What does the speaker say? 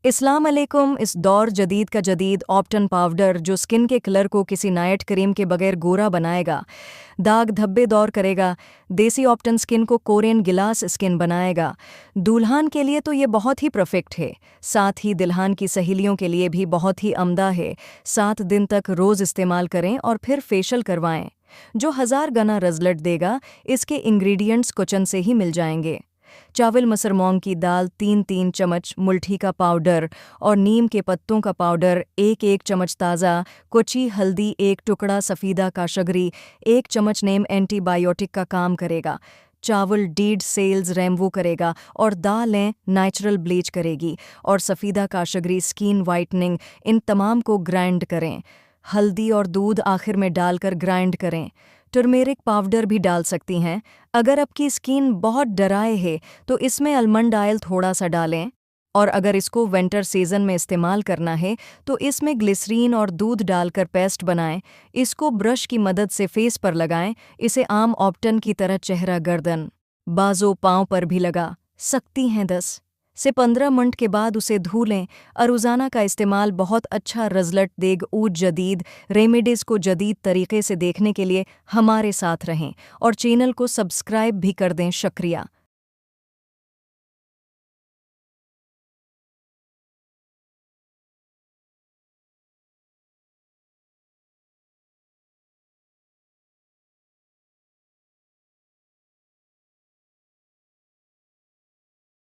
इस्लाम अलैकुम। इस दौर जदीद का जदीद ऑप्टन पाउडर जो स्किन के कलर को किसी नाइट क्रीम के बगैर गोरा बनाएगा, दाग धब्बे दूर करेगा। देसी ऑप्टन स्किन को कोरियन गिलास स्किन बनाएगा। दुल्हन के लिए तो ये बहुत ही परफेक्ट है, साथ ही दुल्हन की सहेलियों के लिए भी बहुत ही अमदा है। 7 दिन तक रोज़ इस्तेमाल करें और फिर फेशियल करवाएं, जो 1000 गुना रिजल्ट देगा। इसके इंग्रेडिएंट्स किचन से ही मिल जाएंगे। चावल मसर मूंग की दाल 3-3 चम्मच, मुल्ठी का पाउडर और नीम के पत्तों का पाउडर 1-1 चम्मच ताज़ा, कुची हल्दी 1 टुकड़ा, सफ़ीदा काशगरी 1 चम्मच नेम एंटीबायोटिक का काम करेगा। चावल डीड सेल्स रेमवू करेगा और दालें नेचुरल ब्लीच करेगी और सफ़ीदा काशगरी स्किन वाइटनिंग। इन तमाम को ग्राइंड करें, हल्दी और दूध आखिर में डालकर ग्राइंड करें। टर्मेरिक पाउडर भी डाल सकती हैं। अगर आपकी स्किन बहुत ड्राई है तो इसमें आलमंड ऑयल थोड़ा सा डालें, और अगर इसको विंटर सीजन में इस्तेमाल करना है तो इसमें ग्लिसरीन और दूध डालकर पेस्ट बनाएं। इसको ब्रश की मदद से फेस पर लगाएं। इसे आम ऑप्टन की तरह चेहरा, गर्दन, बाजू, पाँव पर भी लगा सकती हैं। 10 से 15 मिनट के बाद उसे धो लें। रोज़ाना का इस्तेमाल बहुत अच्छा रिजल्ट देगा। ऊद जदीद रेमेडीज़ को जदीद तरीके से देखने के लिए हमारे साथ रहें और चैनल को सब्सक्राइब भी कर दें। शुक्रिया।